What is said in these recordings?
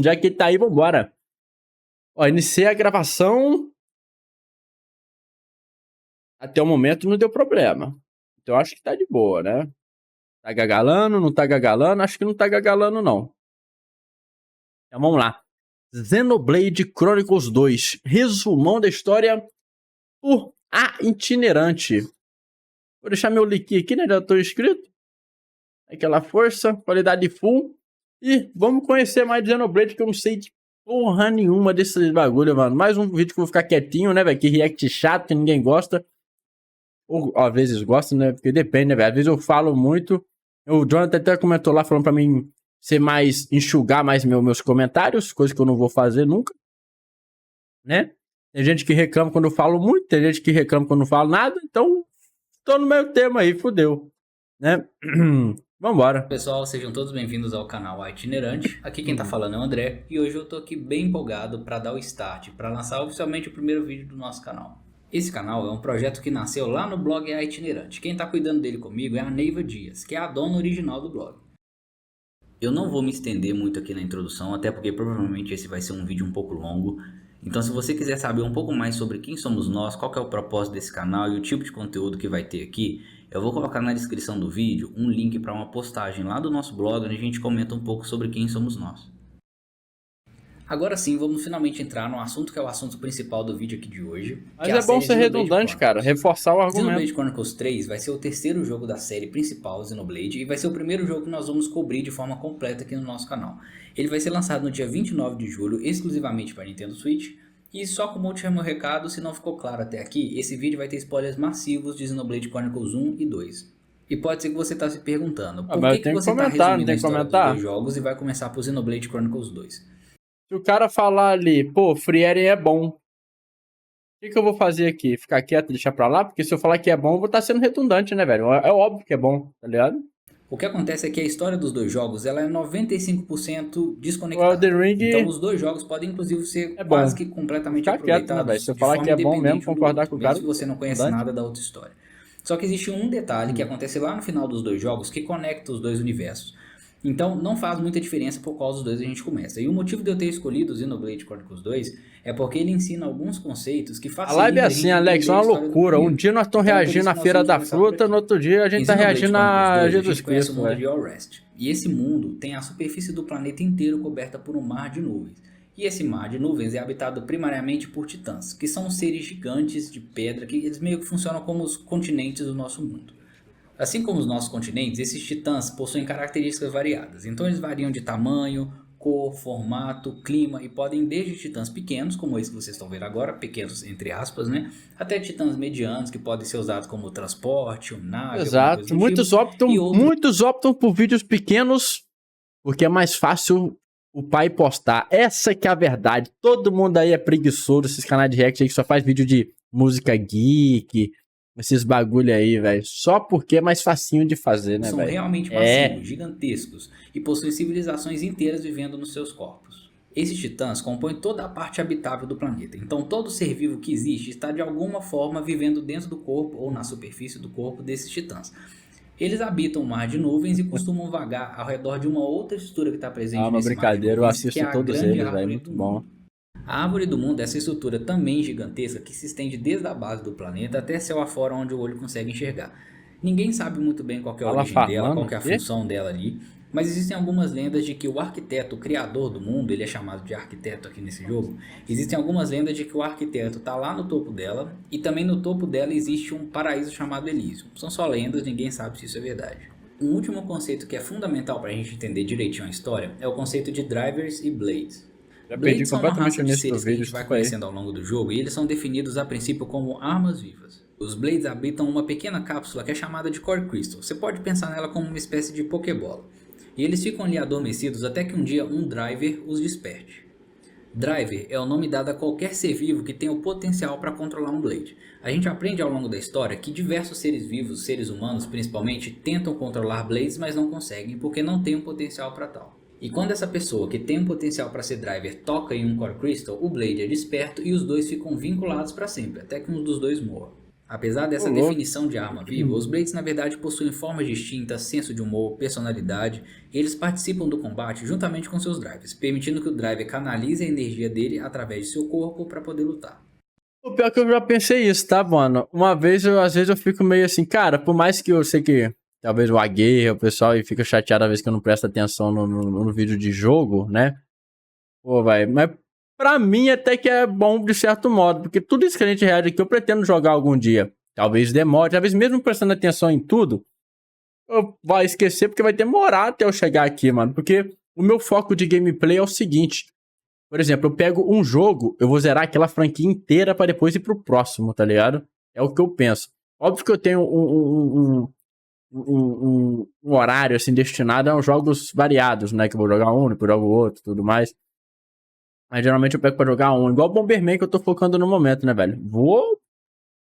Já que tá aí, vambora. Ó, iniciei a gravação. Até o momento não deu problema. Então acho que tá de boa, né? Tá gagalando, não tá gagalando? Acho que não tá gagalando, não. Então vamos lá. Xenoblade Chronicles 2. Resumão da história por A Itinerante. Vou deixar meu link aqui, né? Já tô inscrito. Aquela força, qualidade full. E vamos conhecer mais de Xenoblade, que eu não sei de porra nenhuma desses bagulho, mano. Mais um vídeo que eu vou ficar quietinho, né, velho? Que react chato, que ninguém gosta. Ou às vezes gosta, né? Porque depende, né, velho? Às vezes eu falo muito. O Jonathan até comentou lá, falando pra mim ser mais, enxugar mais meus comentários, coisa que eu não vou fazer nunca, né? Tem gente que reclama quando eu falo muito, tem gente que reclama quando eu não falo nada, então tô no meio tema aí, fudeu, né? Vambora. Pessoal, sejam todos bem-vindos ao canal A Itinerante. Aqui quem tá falando é o André e hoje eu tô aqui bem empolgado para dar o start, para lançar oficialmente o primeiro vídeo do nosso canal. Esse canal é um projeto que nasceu lá no blog A Itinerante. Quem tá cuidando dele comigo é a Neiva Dias, que é a dona original do blog. Eu não vou me estender muito aqui na introdução, até porque provavelmente esse vai ser um vídeo um pouco longo. Então se você quiser saber um pouco mais sobre quem somos nós, qual que é o propósito desse canal e o tipo de conteúdo que vai ter aqui, eu vou colocar na descrição do vídeo um link para uma postagem lá do nosso blog onde a gente comenta um pouco sobre quem somos nós. Agora sim, vamos finalmente entrar no assunto que é o assunto principal do vídeo aqui de hoje. Mas é bom ser redundante, cara, reforçar o argumento. Xenoblade Chronicles 3 vai ser o terceiro jogo da série principal Xenoblade e vai ser o primeiro jogo que nós vamos cobrir de forma completa aqui no nosso canal. Ele vai ser lançado no dia 29 de julho, exclusivamente para Nintendo Switch. E só como último recado, se não ficou claro até aqui, esse vídeo vai ter spoilers massivos de Xenoblade Chronicles 1 e 2. E pode ser que você está se perguntando, por que você está resumindo a história dos dois jogos e vai começar por Xenoblade Chronicles 2? Se o cara falar ali, pô, Frieren é bom, o que eu vou fazer aqui? Ficar quieto e deixar pra lá? Porque se eu falar que é bom, eu vou estar sendo redundante, né, velho? É óbvio que é bom, tá ligado? O que acontece é que a história dos dois jogos ela é 95% desconectada. Então os dois jogos podem inclusive ser quase que completamente aproveitados, né, se eu falar que é bom mesmo, concordar com o cara, mesmo se você não conhece nada da outra história. Só que existe um detalhe que acontece lá no final dos dois jogos que conecta os dois universos. Então não faz muita diferença por qual dos dois a gente começa. E o motivo de eu ter escolhido o Xenoblade Chronicles 2 é porque ele ensina alguns conceitos que facilitam a live é assim, Alex, é uma loucura. Um dia nós estamos reagindo à Feira da Fruta, no outro dia a gente está reagindo a Jesus Cristo. O mundo de All Rest. E esse mundo tem a superfície do planeta inteiro coberta por um mar de nuvens. E esse mar de nuvens é habitado primariamente por titãs, que são seres gigantes de pedra que eles meio que funcionam como os continentes do nosso mundo. Assim como os nossos continentes, esses titãs possuem características variadas, então eles variam de tamanho, cor, formato, clima e podem ir desde titãs pequenos, como esse que vocês estão vendo agora, pequenos entre aspas, né, até titãs medianos que podem ser usados como transporte, nave, exato, muitos optam por vídeos pequenos porque é mais fácil o pai postar. Essa que é a verdade. Todo mundo aí é preguiçoso, esses canais de react aí que só faz vídeo de música geek, esses bagulho aí, velho. Só porque é mais facinho de fazer, né, velho? São realmente massivos, gigantescos e possuem civilizações inteiras vivendo nos seus corpos. Esses titãs compõem toda a parte habitável do planeta, então todo ser vivo que existe está de alguma forma vivendo dentro do corpo ou na superfície do corpo desses titãs. Eles habitam o mar de nuvens e costumam vagar ao redor de uma outra estrutura que está presente nesse mar de nuvens, eu assisto que é a todos eles, velho, muito bom. A árvore do mundo é essa estrutura também gigantesca que se estende desde a base do planeta até céu afora onde o olho consegue enxergar. Ninguém sabe muito bem qual é a origem dela, qual é a função dela ali, mas existem algumas lendas de que o arquiteto, o criador do mundo, ele é chamado de arquiteto aqui nesse jogo, existem algumas lendas de que o arquiteto está lá no topo dela e também no topo dela existe um paraíso chamado Elísio. São só lendas, ninguém sabe se isso é verdade. Um último conceito que é fundamental para a gente entender direitinho a história é o conceito de drivers e blades. Blades são uma raça de seres que a gente vai conhecendo ao longo do jogo e eles são definidos a princípio como armas vivas. Os Blades habitam uma pequena cápsula que é chamada de Core Crystal. Você pode pensar nela como uma espécie de Pokébola. E eles ficam ali adormecidos até que um dia um Driver os desperte. Driver é o nome dado a qualquer ser vivo que tenha o potencial para controlar um Blade. A gente aprende ao longo da história que diversos seres vivos, seres humanos principalmente, tentam controlar Blades, mas não conseguem porque não têm um potencial para tal. E quando essa pessoa que tem um potencial para ser Driver toca em um Core Crystal, o Blade é desperto e os dois ficam vinculados para sempre, até que um dos dois morra. Apesar dessa definição de arma viva, os Blades na verdade possuem formas distintas, senso de humor, personalidade, e eles participam do combate juntamente com seus drives, permitindo que o driver canalize a energia dele através de seu corpo para poder lutar. O pior que eu já pensei isso, tá, mano? Uma vez, às vezes eu fico meio assim, cara, por mais que eu sei que talvez o agueie, o pessoal e fica chateado às vezes que eu não presto atenção no vídeo de jogo, né? Pô, vai, mas pra mim até que é bom de certo modo, porque tudo isso que a gente reage aqui eu pretendo jogar algum dia. Talvez demore, talvez mesmo prestando atenção em tudo, eu vou esquecer porque vai demorar até eu chegar aqui, mano. Porque o meu foco de gameplay é o seguinte. Por exemplo, eu pego um jogo, eu vou zerar aquela franquia inteira pra depois ir pro próximo, tá ligado? É o que eu penso. Óbvio que eu tenho um horário, assim, destinado a jogos variados, né? Que eu vou jogar um, depois jogo outro, tudo mais. Mas geralmente eu pego pra jogar um. Igual o Bomberman que eu tô focando no momento, né, velho?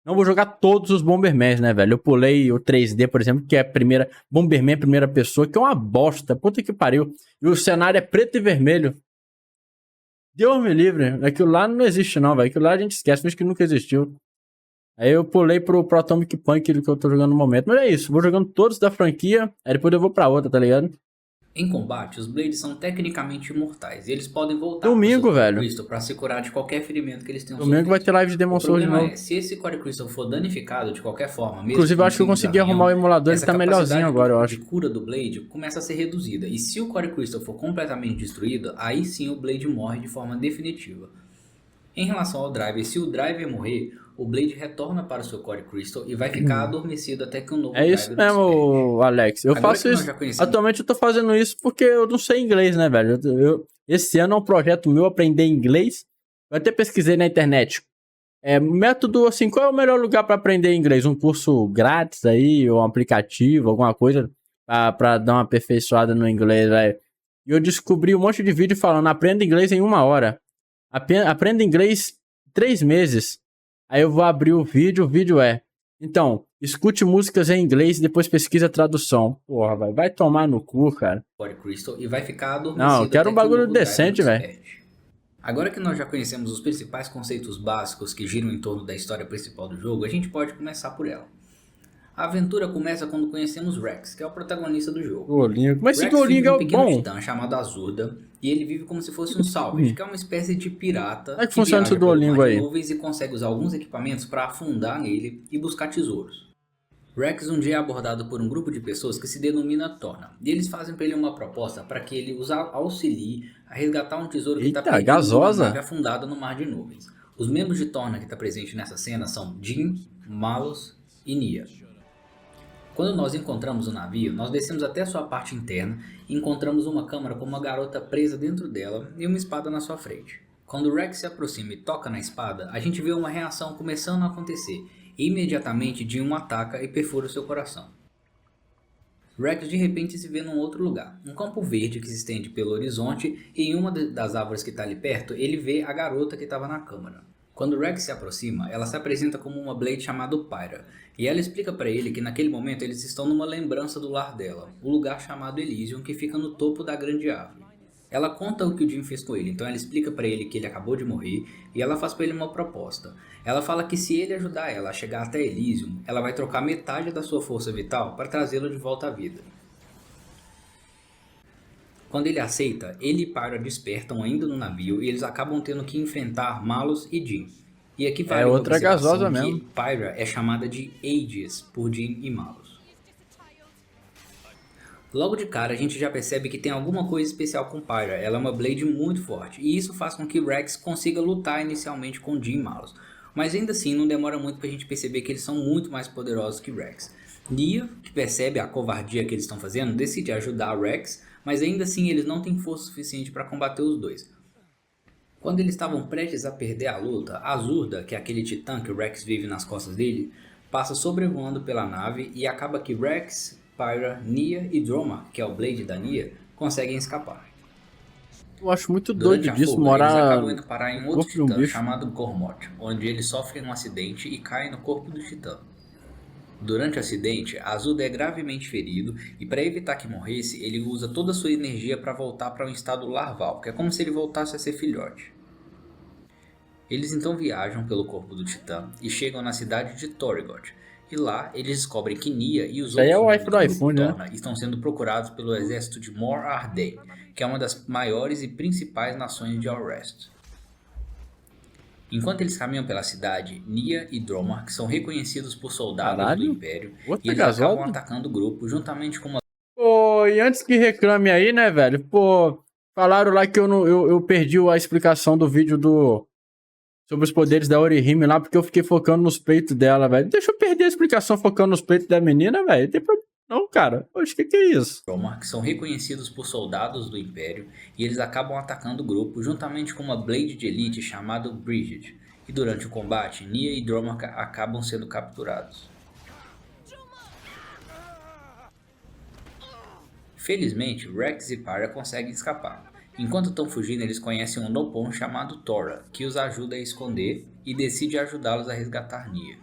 Não vou jogar todos os Bombermans, né, velho? Eu pulei o 3D, por exemplo, que é a primeira... Bomberman primeira pessoa, que é uma bosta. Puta que pariu. E o cenário é preto e vermelho. Deus me livre. Aquilo lá não existe, não, velho. Aquilo lá a gente esquece, mas que nunca existiu. Aí eu pulei pro Atomic Punk, que eu tô jogando no momento. Mas é isso. Vou jogando todos da franquia. Aí depois eu vou pra outra, tá ligado? Em combate, os Blades são tecnicamente imortais e eles podem voltar domingo, velho, Core Crystal para se curar de qualquer ferimento que eles tenham sofrido. Domingo vai ter live de Demon Souls de novo. O problema é, se esse Core Crystal for danificado de qualquer forma, mesmo inclusive eu acho que eu consegui arrumar o emulador, ele tá melhorzinho agora, eu acho. A cura do Blade começa a ser reduzida e se o Core Crystal for completamente destruído, aí sim o Blade morre de forma definitiva. Em relação ao driver, se o driver morrer, o Blade retorna para o seu Core Crystal e vai ficar adormecido até que um novo driver isso mesmo, Alex. Eu agora faço isso. Atualmente eu tô fazendo isso porque eu não sei inglês, né, velho? Esse ano é um projeto meu aprender inglês. Eu até pesquisei na internet. Método, assim, qual é o melhor lugar para aprender inglês? Um curso grátis aí, ou um aplicativo, alguma coisa pra dar uma aperfeiçoada no inglês, velho. E eu descobri um monte de vídeo falando, aprenda inglês em 1 hora. Aprenda inglês 3 meses. Aí eu vou abrir o vídeo é... Então, escute músicas em inglês e depois pesquisa a tradução. Porra, vai tomar no cu, cara. Core Crystal e vai ficar adormecido. Não, eu quero um bagulho decente, velho. Agora que nós já conhecemos os principais conceitos básicos que giram em torno da história principal do jogo, a gente pode começar por ela. A aventura começa quando conhecemos Rex, que é o protagonista do jogo. Duolingo. Mas esse Duolingo é um pequeno titã chamado Azurda, e ele vive como se fosse um salvage, que é uma espécie de pirata que funciona esse Duolingo aí? Nuvens e consegue usar alguns equipamentos para afundar nele e buscar tesouros. Rex um dia é abordado por um grupo de pessoas que se denomina Torna, e eles fazem para ele uma proposta para que ele os auxilie a resgatar um tesouro que está perdido numa nave afundada no mar de nuvens. Os membros de Torna que está presente nessa cena são Jin, Malus e Nia. Quando nós encontramos o navio, nós descemos até a sua parte interna e encontramos uma câmara com uma garota presa dentro dela e uma espada na sua frente. Quando Rex se aproxima e toca na espada, a gente vê uma reação começando a acontecer e imediatamente Jin ataca e perfura o seu coração. Rex de repente se vê num outro lugar, um campo verde que se estende pelo horizonte e em uma das árvores que está ali perto ele vê a garota que estava na câmara. Quando Rex se aproxima, ela se apresenta como uma Blade chamada Pyra, e ela explica para ele que naquele momento eles estão numa lembrança do lar dela, o lugar chamado Elysium que fica no topo da grande árvore. Ela conta o que o Jin fez com ele, então ela explica para ele que ele acabou de morrer e ela faz para ele uma proposta. Ela fala que se ele ajudar ela a chegar até Elysium, ela vai trocar metade da sua força vital para trazê-lo de volta à vida. Quando ele aceita, ele e Pyra despertam ainda no navio e eles acabam tendo que enfrentar Malus e Jin. E aqui vale outra gasosa mesmo. Pyra é chamada de Aegis por Jin e Malus. Logo de cara a gente já percebe que tem alguma coisa especial com Pyra, ela é uma Blade muito forte, e isso faz com que Rex consiga lutar inicialmente com Jin e Malus. Mas ainda assim não demora muito pra gente perceber que eles são muito mais poderosos que Rex. Nia, que percebe a covardia que eles estão fazendo, decide ajudar Rex, mas ainda assim eles não têm força suficiente para combater os dois. Quando eles estavam prestes a perder a luta, Azurda, que é aquele titã que o Rex vive nas costas dele, passa sobrevoando pela nave e acaba que Rex, Pyra, Nia e Droma, que é o Blade da Nia, conseguem escapar. Eu acho muito doido disso, morar... Eles acabam indo parar em outro titã chamado Gormoth, onde eles sofrem um acidente e caem no corpo do titã. Durante o acidente, Azurda é gravemente ferido e para evitar que morresse, ele usa toda a sua energia para voltar para um estado larval, que é como se ele voltasse a ser filhote. Eles então viajam pelo corpo do Titã e chegam na cidade de Torrigoth. E lá eles descobrem que Nia e os outros membros do grupo Torna estão sendo procurados pelo exército de Mor Arday, que é uma das maiores e principais nações de Alrest. Enquanto eles caminham pela cidade, Nia e Dromark são reconhecidos por soldados do Império e eles acabam atacando o grupo juntamente com uma... Pô, e antes que reclame aí, né, velho? Pô, falaram lá que eu perdi a explicação do vídeo sobre os poderes da Orihime lá, porque eu fiquei focando nos peitos dela, velho. Deixa eu perder a explicação focando nos peitos da menina, velho. Não tem problema não, cara. Poxa, o que é isso? Dromark são reconhecidos por soldados do Império e eles acabam atacando o grupo juntamente com uma Blade de Elite chamada Bridget. E durante o combate, Nia e Dromark acabam sendo capturados. Felizmente, Rex e Pyra conseguem escapar. Enquanto estão fugindo, eles conhecem um Nopon chamado Tora, que os ajuda a esconder e decide ajudá-los a resgatar Nia.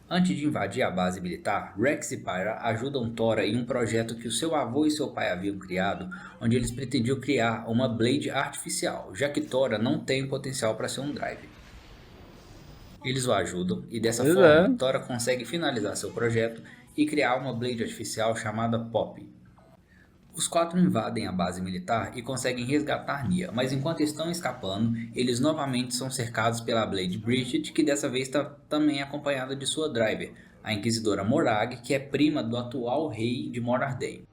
Antes de invadir a base militar, Rex e Pyra ajudam Tora em um projeto que o seu avô e seu pai haviam criado, onde eles pretendiam criar uma Blade artificial, já que Tora não tem potencial para ser um Drive. Eles o ajudam e dessa forma Tora consegue finalizar seu projeto e criar uma Blade artificial chamada Poppy. Os quatro invadem a base militar e conseguem resgatar Nia, mas enquanto estão escapando, eles novamente são cercados pela Blade Bridget, que dessa vez está também acompanhada de sua driver, a Inquisidora Morag, que é prima do atual rei de Mor Arday.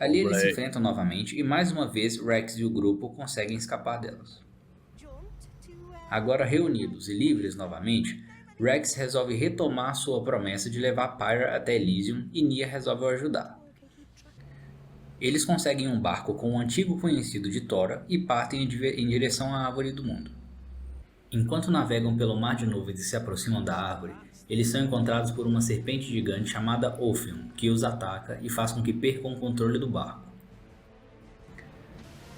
Ali eles se enfrentam novamente e mais uma vez Rex e o grupo conseguem escapar delas. Agora reunidos e livres novamente, Rex resolve retomar sua promessa de levar Pyra até Elysium e Nia resolve o ajudar. Eles conseguem um barco com um antigo conhecido de Tora e partem em direção à Árvore do Mundo. Enquanto navegam pelo mar de nuvens e se aproximam da árvore, eles são encontrados por uma serpente gigante chamada Ophion, que os ataca e faz com que percam o controle do barco.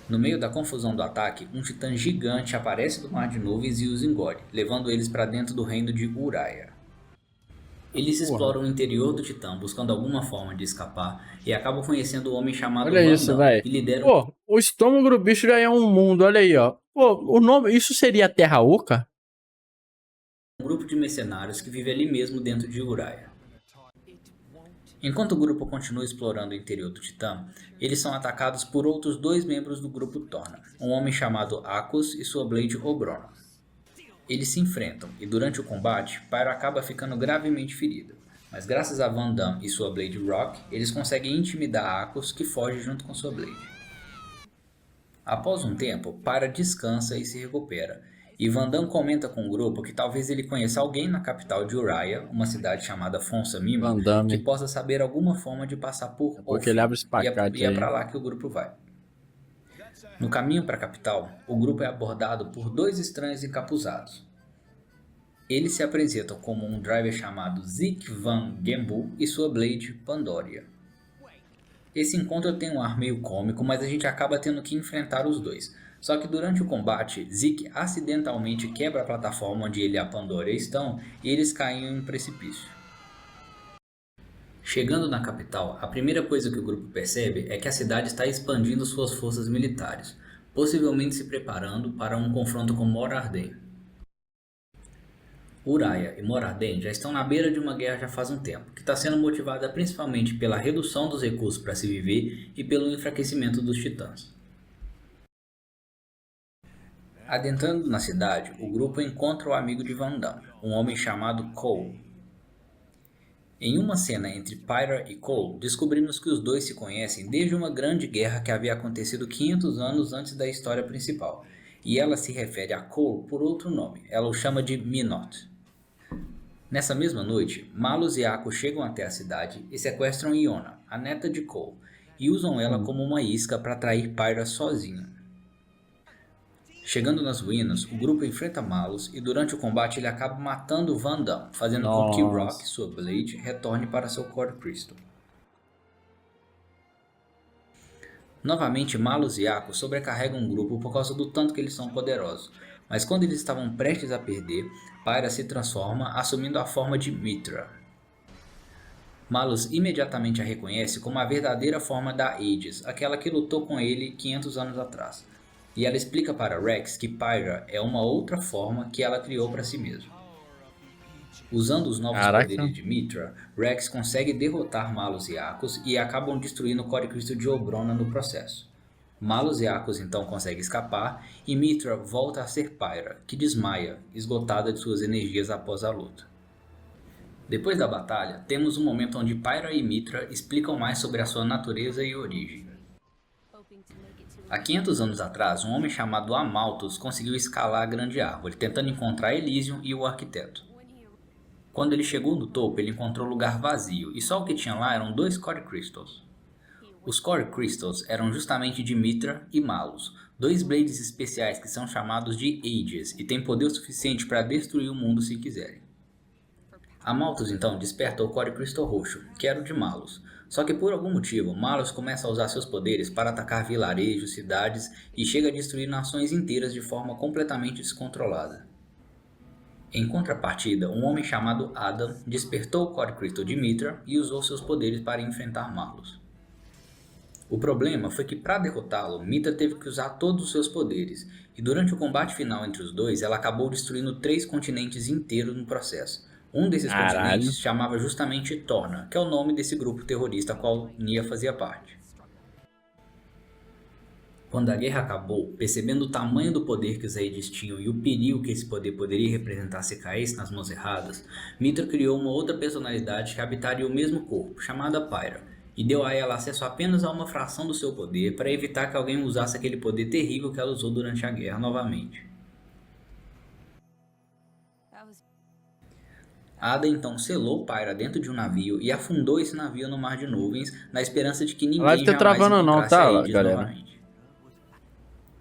No meio da confusão do ataque, um titã gigante aparece do mar de nuvens e os engole, levando eles para dentro do reino de Uraia. Eles exploram o interior do titã, buscando alguma forma de escapar, e acabam conhecendo o homem chamado Vandam, que lideram... Pô, o estômago do bicho já é um mundo, olha aí, ó. Pô, o nome... Isso seria Terra Oca? Um grupo de mercenários que vive ali mesmo dentro de Uraia. Enquanto o grupo continua explorando o interior do Titã, eles são atacados por outros dois membros do grupo Torna, um homem chamado Akos e sua Blade Obrona. Eles se enfrentam e durante o combate, Pyra acaba ficando gravemente ferida, mas graças a Vandam e sua Blade Rock, eles conseguem intimidar Akos, que foge junto com sua Blade. Após um tempo, Pyra descansa e se recupera, e Vandam comenta com o grupo que talvez ele conheça alguém na capital de Uraia, uma cidade chamada Fonsa Mima, que possa saber alguma forma de passar por Porque ele abre e é pra lá que o grupo vai. No caminho para a capital, o grupo é abordado por dois estranhos encapuzados. Eles se apresentam como um driver chamado Zik Van Gembu e sua Blade Pandoria. Esse encontro tem um ar meio cômico, mas a gente acaba tendo que enfrentar os dois. Só que durante o combate, Zik acidentalmente quebra a plataforma onde ele e a Pandoria estão e eles caem em um precipício. Chegando na capital, a primeira coisa que o grupo percebe é que a cidade está expandindo suas forças militares, possivelmente se preparando para um confronto com Mor Arday. Uraia e Mor Arday já estão na beira de uma guerra já faz um tempo, que está sendo motivada principalmente pela redução dos recursos para se viver e pelo enfraquecimento dos titãs. Adentrando na cidade, o grupo encontra o amigo de Vandam, um homem chamado Cole. Em uma cena entre Pyra e Cole, descobrimos que os dois se conhecem desde uma grande guerra que havia acontecido 500 anos antes da história principal, e ela se refere a Cole por outro nome, ela o chama de Minot. Nessa mesma noite, Malus e Akko chegam até a cidade e sequestram Iona, a neta de Cole, e usam ela como uma isca para trair Pyra sozinha. Chegando nas ruínas, o grupo enfrenta Malus e durante o combate ele acaba matando Vandam, fazendo com que Rock, sua Blade, retorne para seu Core Crystal. Novamente, Malus e Akko sobrecarregam o grupo por causa do tanto que eles são poderosos, mas quando eles estavam prestes a perder, Pyra se transforma, assumindo a forma de Mitra. Malus imediatamente a reconhece como a verdadeira forma da Aegis, aquela que lutou com ele 500 anos atrás. E ela explica para Rex que Pyra é uma outra forma que ela criou para si mesma. Usando os novos poderes de Mithra, Rex consegue derrotar Malus e Arcos e acabam destruindo o Core Crystal de Obrona no processo. Malus e Arcos então conseguem escapar e Mithra volta a ser Pyra, que desmaia, esgotada de suas energias após a luta. Depois da batalha, temos um momento onde Pyra e Mithra explicam mais sobre a sua natureza e origem. Há 500 anos atrás, um homem chamado Amalthus conseguiu escalar a grande árvore, tentando encontrar Elysium e o arquiteto. Quando ele chegou no topo, ele encontrou um lugar vazio, e só o que tinha lá eram 2 Core Crystals. Os Core Crystals eram justamente de Mithra e Malus, 2 Blades especiais que são chamados de Aegis, e têm poder suficiente para destruir o mundo se quiserem. Amalthus então desperta o Core Crystal roxo, que era o de Malus. Só que por algum motivo, Malus começa a usar seus poderes para atacar vilarejos, cidades e chega a destruir nações inteiras de forma completamente descontrolada. Em contrapartida, um homem chamado Adam despertou o Core Crystal de Mithra e usou seus poderes para enfrentar Malus. O problema foi que para derrotá-lo, Mithra teve que usar todos os seus poderes, e durante o combate final entre os dois, ela acabou destruindo 3 continentes inteiros no processo. Um desses continentes chamava justamente Torna, que é o nome desse grupo terrorista a qual Nia fazia parte. Quando a guerra acabou, percebendo o tamanho do poder que os Aegis tinham e o perigo que esse poder poderia representar se caísse nas mãos erradas, Mithra criou uma outra personalidade que habitaria o mesmo corpo, chamada Pyra, e deu a ela acesso apenas a uma fração do seu poder para evitar que alguém usasse aquele poder terrível que ela usou durante a guerra novamente. Ada então selou Pyra dentro de um navio e afundou esse navio no mar de nuvens, na esperança de que ninguém jamais encontrasse a Aegis novamente.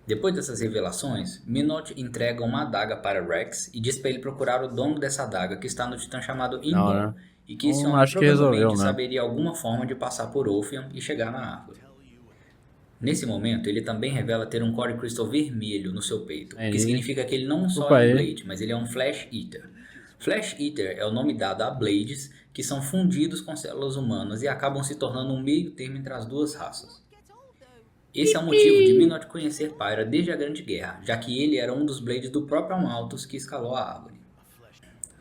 Depois dessas revelações, Minot entrega uma adaga para Rex e diz para ele procurar o dono dessa adaga que está no titã chamado Indon, e que esse homem provavelmente saberia alguma forma de passar por Ophion e chegar na árvore. Nesse momento, ele também revela ter um Core Crystal vermelho no seu peito, o que significa que ele não só é um Blade, mas ele é um Flesh Eater. Flesh Eater é o nome dado a Blades que são fundidos com células humanas e acabam se tornando um meio termo entre as duas raças. Esse é o motivo de Minot conhecer Pyra desde a Grande Guerra, já que ele era um dos Blades do próprio Amalthus que escalou a árvore.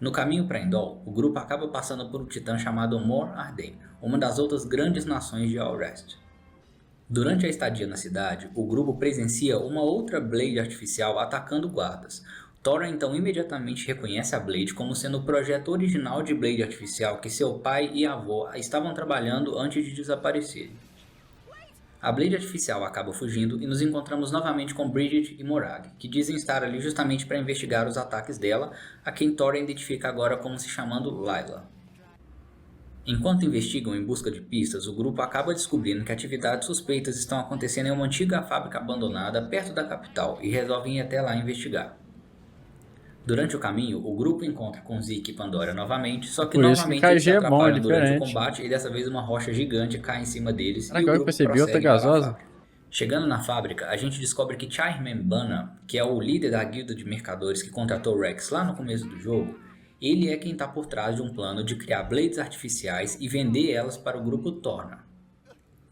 No caminho para Indol, o grupo acaba passando por um titã chamado Mor Arden, uma das outras grandes nações de Alrest. Durante a estadia na cidade, o grupo presencia uma outra Blade artificial atacando guardas. Thora então imediatamente reconhece a Blade como sendo o projeto original de Blade artificial que seu pai e avô estavam trabalhando antes de desaparecerem. A Blade artificial acaba fugindo e nos encontramos novamente com Bridget e Morag, que dizem estar ali justamente para investigar os ataques dela, a quem Thora identifica agora como se chamando Layla. Enquanto investigam em busca de pistas, o grupo acaba descobrindo que atividades suspeitas estão acontecendo em uma antiga fábrica abandonada perto da capital e resolvem ir até lá investigar. Durante o caminho, o grupo encontra com Zeke e Pandora novamente, só que novamente eles se atrapalham durante o combate e dessa vez uma rocha gigante cai em cima deles e o grupo prossegue para a fábrica. Chegando na fábrica, a gente descobre que Chairman Bana, que é o líder da guilda de mercadores que contratou Rex lá no começo do jogo, ele é quem está por trás de um plano de criar Blades artificiais e vender elas para o grupo Torna.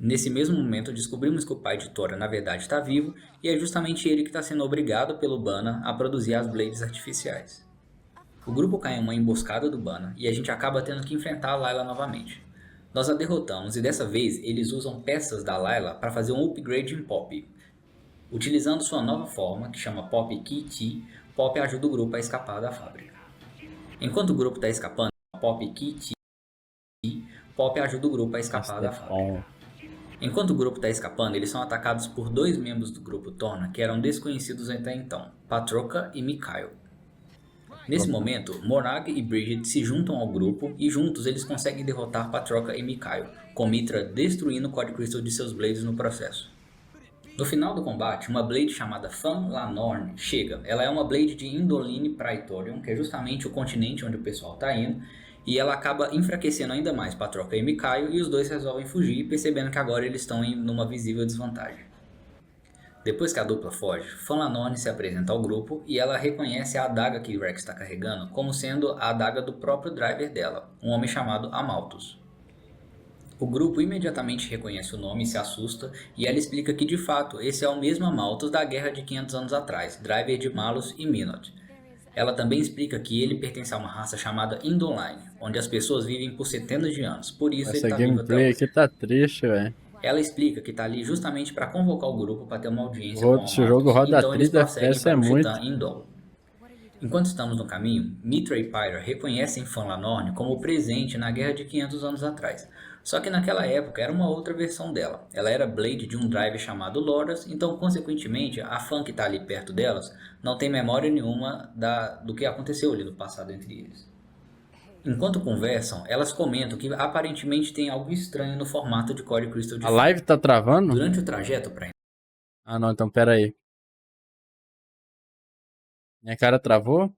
Nesse mesmo momento, descobrimos que o pai de Thora na verdade está vivo e é justamente ele que está sendo obrigado pelo Bana a produzir as Blades artificiais. O grupo cai em uma emboscada do Bana e a gente acaba tendo que enfrentar a Layla novamente. Nós a derrotamos e dessa vez eles usam peças da Layla para fazer um upgrade em Poppy. Utilizando sua nova forma, que chama Poppy KT, Poppy ajuda o grupo a escapar da fábrica. Enquanto o grupo está escapando, Poppy KT, Poppy ajuda o grupo a escapar da fábrica. Enquanto o grupo está escapando, eles são atacados por 2 membros do grupo Torna que eram desconhecidos até então, Patroka e Mikhail. Nesse momento, Morag e Bridget se juntam ao grupo e juntos eles conseguem derrotar Patroka e Mikhail, com Mithra destruindo o Core Crystal de seus Blades no processo. No final do combate, uma Blade chamada Fan Lanorn chega. Ela é uma Blade de Indoline Praetorium, que é justamente o continente onde o pessoal está indo, e ela acaba enfraquecendo ainda mais Patroka e Mikhail e os dois resolvem fugir, percebendo que agora eles estão em uma visível desvantagem. Depois que a dupla foge, Fan Lanorn se apresenta ao grupo e ela reconhece a adaga que Rex está carregando como sendo a adaga do próprio driver dela, um homem chamado Amalthus. O grupo imediatamente reconhece o nome e se assusta, e ela explica que de fato esse é o mesmo Amalthus da guerra de 500 anos atrás, Driver de Malus e Minot. Ela também explica que ele pertence a uma raça chamada Indoline, onde as pessoas vivem por centenas de anos, por isso ele Essa está vivo até gameplay hoje. aqui tá triste, velho. Ela explica que está ali justamente para convocar o grupo para ter uma audiência com Esse jogo Amalthus, roda então eles 30 prosseguem FPS é para o muito. Titã Indol. Enquanto estamos no caminho, Mitra e Pyra reconhecem Fanlanorn como presente na guerra de 500 anos atrás. Só que naquela época era uma outra versão dela. Ela era Blade de um drive chamado Loras, então consequentemente a Fan que está ali perto delas não tem memória nenhuma do que aconteceu ali no passado entre eles. Enquanto conversam, elas comentam que aparentemente tem algo estranho no formato de Core Crystal de A live tá travando? Durante o trajeto para Ah, não, então pera aí. Minha cara travou?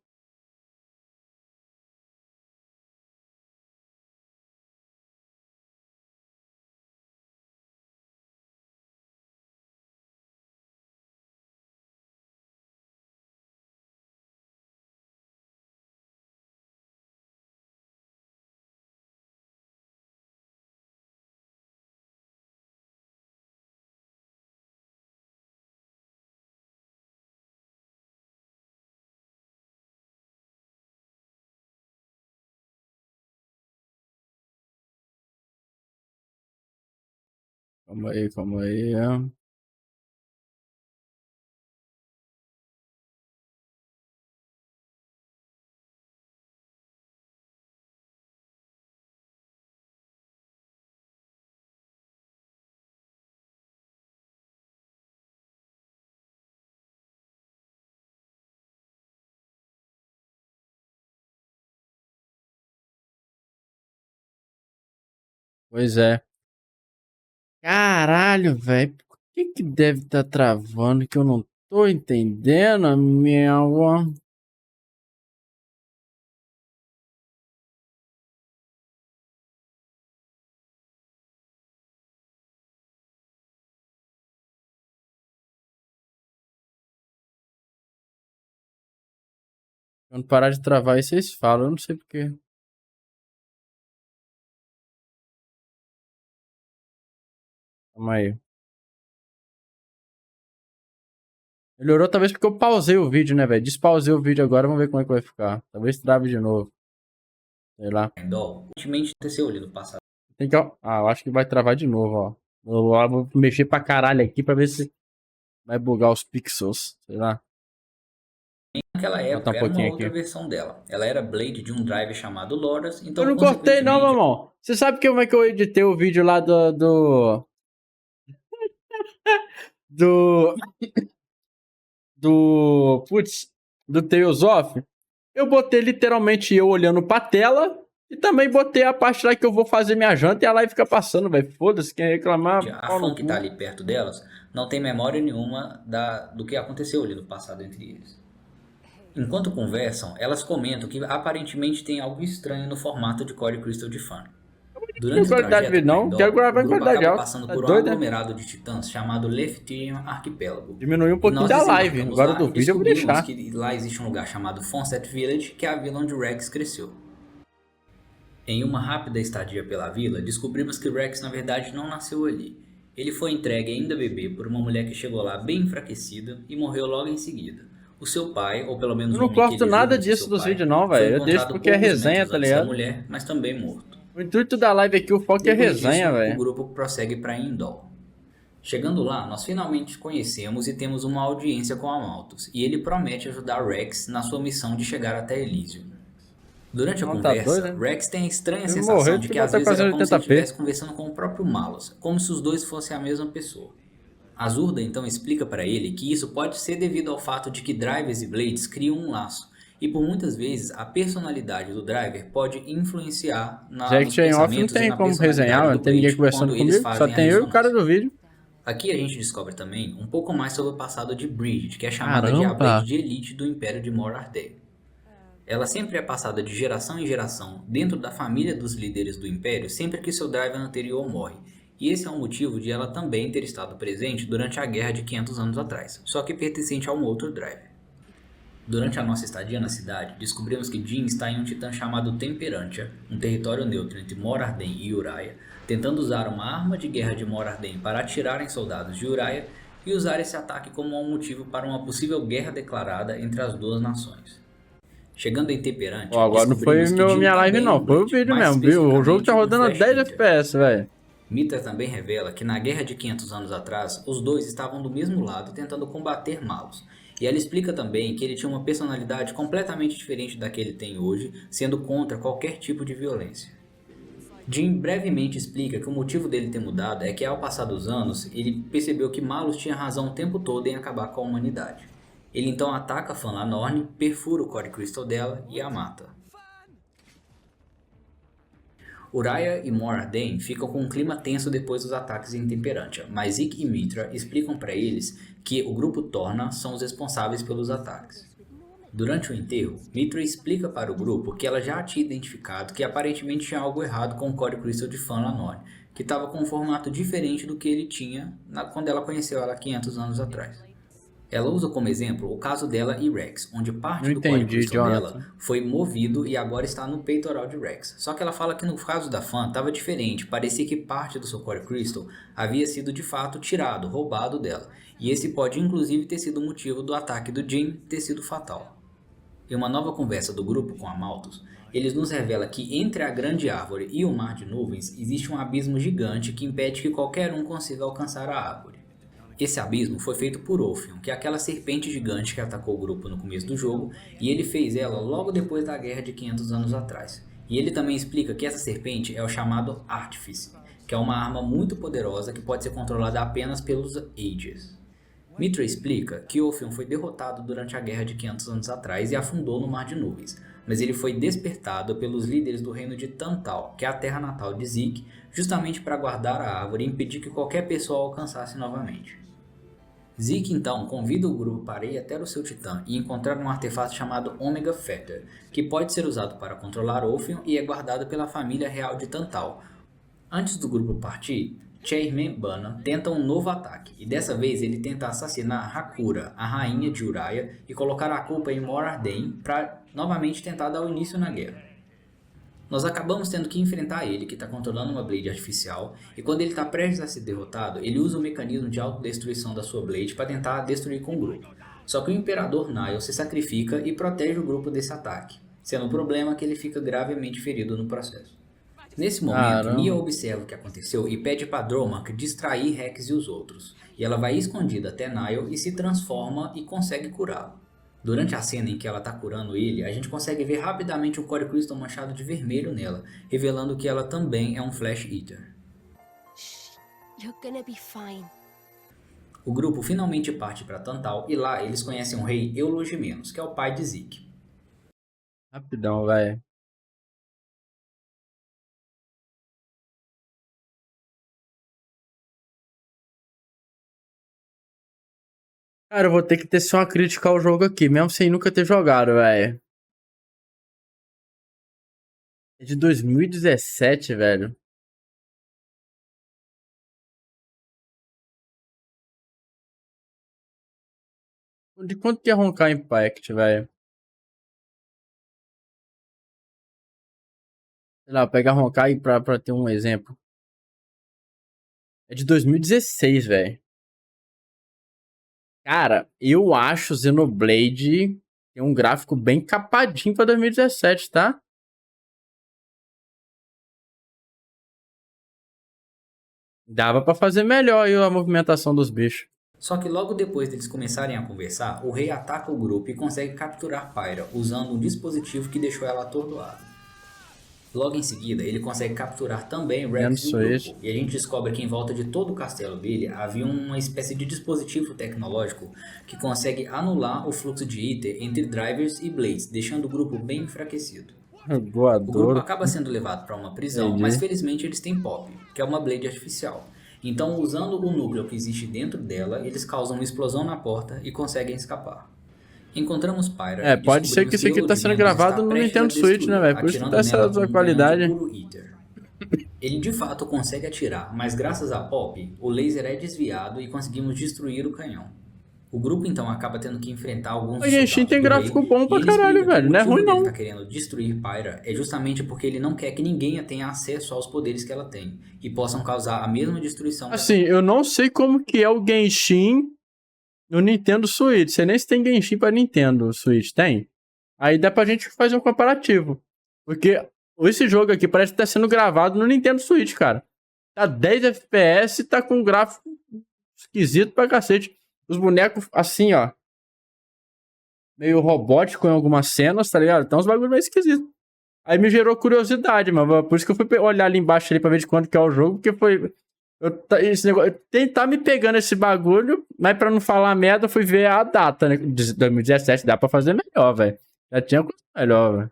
Calma aí, calma aí. Pois é. Caralho, velho. Por que deve estar travando que eu não tô entendendo, meu? Quando parar de travar aí, vocês falam. Eu não sei porquê. Calma aí. Melhorou talvez porque eu pausei o vídeo, né, velho? Despausei o vídeo agora, vamos ver como é que vai ficar. Talvez trave de novo. Sei lá. Indol. Aparentemente aconteceu ali no passado. Tem que... Ah, eu acho que vai travar de novo, ó. Eu vou mexer pra caralho aqui pra ver se vai bugar os pixels. Sei lá. Naquela Vou botar época um era uma pouquinho outra aqui. versão dela. Ela era Blade de um drive chamado Loras, então Eu não cortei não, meu irmão. Você sabe como é que eu editei o vídeo lá do putz, do Tales of? Eu botei literalmente eu olhando pra tela e também botei a parte lá que eu vou fazer minha janta e a live fica passando, velho. Foda-se, quem reclamar, A pau no Fan que cu. tá ali perto delas não tem memória nenhuma do que aconteceu ali no passado entre eles. Enquanto conversam, elas comentam que aparentemente tem algo estranho no formato de Core Crystal de Fan. Durante o Qualidade de trajeto vídeo para não, Indol, quero o gravar em grupo qualidade acaba alta. passando Tá por um doido, né? aglomerado de titãs chamado Leftium Arquipélago. Diminuiu um E pouquinho nós da live. desembarcamos Agora lá do e vídeo eu vou descobrimos deixar. que lá existe um lugar chamado Fonset Village, que é a vila onde Rex cresceu. Em uma rápida estadia pela vila, descobrimos que Rex na verdade não nasceu ali. Ele foi entregue ainda bebê por uma mulher que chegou lá bem enfraquecida e morreu logo em seguida. O seu pai, ou pelo menos Eu o não homem que corto ele nada julga ser disso seu dos pai, vídeos não, foi velho. Eu deixo encontrado porque é poucos resenha, metros tá antes da ligado? mulher, mas também morto. O intuito da live aqui, o foco é Depois disso, resenha, o velho. grupo prossegue para Indol. Chegando lá, nós finalmente conhecemos e temos uma audiência com Amalthus, e ele promete ajudar Rex na sua missão de chegar até Elysium. Durante a Não, tá conversa, doido, né? Rex tem a estranha Eu sensação morrer, de tu que vai às estar vezes era fazendo como se ele 80p. estivesse conversando com o próprio Malus, como se os dois fossem a mesma pessoa. Azurda então explica para ele que isso pode ser devido ao fato de que drivers e blades criam um laço, e por muitas vezes a personalidade do driver pode influenciar nos Jack em off não pensamentos e tem na como resenhar, personalidade do não tem ninguém blade conversando quando eles comigo, só fazem a tem eu e o cara ressonância. do vídeo. Aqui a gente descobre também um pouco mais sobre o passado de Bridget, que é chamada de a Caramba! Blade de Elite do Império de Morardale. Ela sempre é passada de geração em geração dentro da família dos líderes do Império sempre que seu driver anterior morre, e esse é o motivo de ela também ter estado presente durante a guerra de 500 anos atrás, só que pertencente a um outro driver. Durante a nossa estadia na cidade, descobrimos que Jin está em um titã chamado Temperantia, um território neutro entre Morarden e Uriah, tentando usar uma arma de guerra de Morarden para atirar em soldados de Uriah e usar esse ataque como um motivo para uma possível guerra declarada entre as duas nações. Chegando em Temperantia, agora não foi minha live não, foi o vídeo mesmo, viu? O jogo tá rodando a 10 FPS, velho. Mitra também revela que na guerra de 500 anos atrás, os dois estavam do mesmo lado tentando combater maus. E ela explica também que ele tinha uma personalidade completamente diferente da que ele tem hoje, sendo contra qualquer tipo de violência. Jin brevemente explica que o motivo dele ter mudado é que ao passar dos anos, ele percebeu que Malus tinha razão o tempo todo em acabar com a humanidade. Ele então ataca Fan Norn, perfura o Core Crystal dela e a mata. Uriah e Morarden ficam com um clima tenso depois dos ataques em Temperantia, mas Zeke e Mitra explicam para eles que o grupo Torna são os responsáveis pelos ataques. Durante o enterro, Mitra explica para o grupo que ela já tinha identificado que aparentemente tinha algo errado com o Core Crystal de Fan Norn, que estava com um formato diferente do que ele tinha quando ela conheceu ela 500 anos atrás. Ela usa como exemplo o caso dela e Rex, onde parte do Core Crystal dela foi movido e agora está no peitoral de Rex. Só que ela fala que no caso da Fan estava diferente, parecia que parte do seu Core Crystal havia sido de fato tirado, roubado dela. E esse pode inclusive ter sido o motivo do ataque do Jin ter sido fatal. Em uma nova conversa do grupo com a Malthus, eles nos revelam que entre a grande árvore e o mar de nuvens existe um abismo gigante que impede que qualquer um consiga alcançar a árvore. Esse abismo foi feito por Ophion, que é aquela serpente gigante que atacou o grupo no começo do jogo, e ele fez ela logo depois da guerra de 500 anos atrás. E ele também explica que essa serpente é o chamado Artifice, que é uma arma muito poderosa que pode ser controlada apenas pelos Aegis. Mitra explica que Ophion foi derrotado durante a guerra de 500 anos atrás e afundou no Mar de Nuvens, mas ele foi despertado pelos líderes do reino de Tantal, que é a terra natal de Zeke, justamente para guardar a árvore e impedir que qualquer pessoa a alcançasse novamente. Zeke então convida o grupo para ir até o seu titã e encontrar um artefato chamado Omega Fetter, que pode ser usado para controlar Ophion e é guardado pela família real de Tantal. Antes do grupo partir, Chairman Bana tenta um novo ataque, e dessa vez ele tenta assassinar Hakura, a rainha de Uriah, e colocar a culpa em Morarden para novamente tentar dar o início na guerra. Nós acabamos tendo que enfrentar ele, que está controlando uma Blade artificial, e quando ele está prestes a ser derrotado, ele usa o mecanismo de autodestruição da sua Blade para tentar destruir com o grupo. Só que o Imperador Nile se sacrifica e protege o grupo desse ataque, sendo um problema que ele fica gravemente ferido no processo. Nesse momento, Nia observa o que aconteceu e pede para Dromark distrair Rex e os outros, e ela vai escondida até Nile e se transforma e consegue curá-lo. Durante a cena em que ela está curando ele, a gente consegue ver rapidamente o Core Crystal manchado de vermelho nela, revelando que ela também é um Flash Eater. You're gonna be fine. O grupo finalmente parte para Tantal e lá eles conhecem o rei Eulogimenos, que é o pai de Zeke. Rapidão, velho. Cara, eu vou ter que tecer uma crítica ao jogo aqui, mesmo sem nunca ter jogado, velho. É de 2017, velho. De quanto que é Honkai Impact, velho? Sei lá, pegar Honkai pra ter um exemplo. É de 2016, velho. Cara, eu acho Xenoblade tem um gráfico bem capadinho pra 2017, tá? Dava pra fazer melhor aí a movimentação dos bichos. Só que logo depois deles começarem a conversar, o rei ataca o grupo e consegue capturar Pyra, usando um dispositivo que deixou ela atordoada. Logo em seguida, ele consegue capturar também Rex e o grupo, e a gente descobre que em volta de todo o castelo dele havia uma espécie de dispositivo tecnológico que consegue anular o fluxo de Ether entre drivers e blades, deixando o grupo bem enfraquecido. O grupo acaba sendo levado para uma prisão, mas felizmente eles têm Pop, que é uma Blade artificial. Então, usando o núcleo que existe dentro dela, eles causam uma explosão na porta e conseguem escapar. Encontramos Pyra. Pode ser que isso aqui tá sendo gravado no Nintendo Switch, né, velho? Por isso que tá essa qualidade. Ele de fato consegue atirar, mas graças a Pop, o laser é desviado e conseguimos destruir o canhão. O grupo então acaba tendo que enfrentar alguns A Genshin tem gráfico bom pra caralho, velho. Não é ruim não. O motivo dele tá querendo destruir Pyra é justamente porque ele não quer que ninguém tenha acesso aos poderes que ela tem e possam causar a mesma destruição. Assim, eu não sei como que é o Genshin no Nintendo Switch. Sei nem se tem Genshin pra Nintendo Switch. Tem? Aí dá pra gente fazer um comparativo. Porque esse jogo aqui parece que tá sendo gravado no Nintendo Switch, cara. Tá 10 FPS e tá com um gráfico esquisito pra cacete. Os bonecos, assim, ó. Meio robótico em algumas cenas, tá ligado? Então os bagulhos meio esquisitos. Aí me gerou curiosidade, mano. Por isso que eu fui olhar ali embaixo ali pra ver de quanto que é o jogo, porque foi... esse negócio, tentar me pegando esse bagulho, mas pra não falar merda, eu fui ver a data, né? De 2017, dá pra fazer melhor, velho. Já tinha coisa melhor, velho.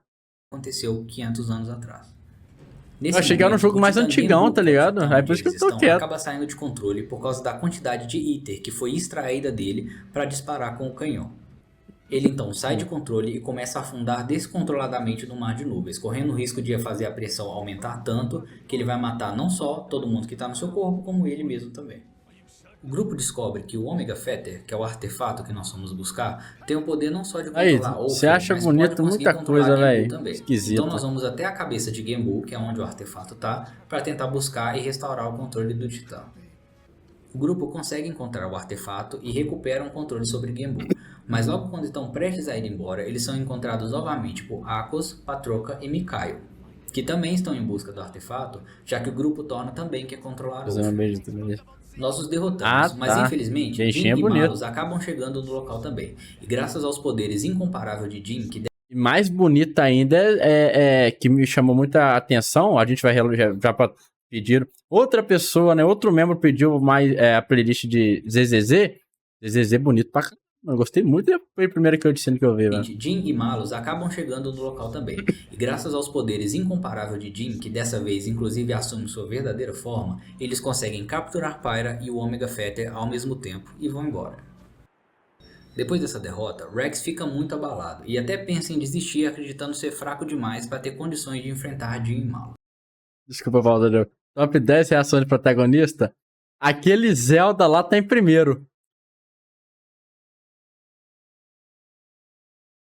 Aconteceu 500 anos atrás. Eu achei que era um jogo mais antigão, tá ligado? Aí por isso que eu tô quieto. Acaba saindo de controle por causa da quantidade de Ether que foi extraída dele para disparar com o canhão. Ele então sai de controle e começa a afundar descontroladamente no mar de nuvens, correndo o risco de fazer a pressão aumentar tanto que ele vai matar não só todo mundo que está no seu corpo, como ele mesmo também. O grupo descobre que o Omega Fetter, que é o artefato que nós fomos buscar, tem o poder não só de controlar Wolfram, você acha bonito muita coisa, velho. Esquisito. Então nós vamos até a cabeça de Genbu, que é onde o artefato tá, para tentar buscar e restaurar o controle do Titã. O grupo consegue encontrar o artefato e recupera um controle sobre Genbu, mas logo quando estão prestes a ir embora, eles são encontrados novamente por Akos, Patroka e Mikaio, que também estão em busca do artefato, já que o grupo torna também quer controlar o Nós os derrotamos, mas infelizmente Jin e Malus acabam chegando no local também. E graças aos poderes incomparáveis de Jin, que e mais bonita ainda que me chamou muita atenção, a gente vai já pra pedir. Outra pessoa, né, outro membro pediu mais a playlist de ZZZ. ZZZ bonito pra caramba. Eu gostei muito, foi a primeira que eu disse que eu vi, velho. Jin e Malus acabam chegando no local também. E graças aos poderes incomparáveis de Jin, que dessa vez inclusive assume sua verdadeira forma, eles conseguem capturar Pyra e o Omega Fetter ao mesmo tempo e vão embora. Depois dessa derrota, Rex fica muito abalado e até pensa em desistir acreditando ser fraco demais para ter condições de enfrentar Jin e Malus. Desculpa, Valdir. Top 10 reações de protagonista. Aquele Zelda lá tá em primeiro.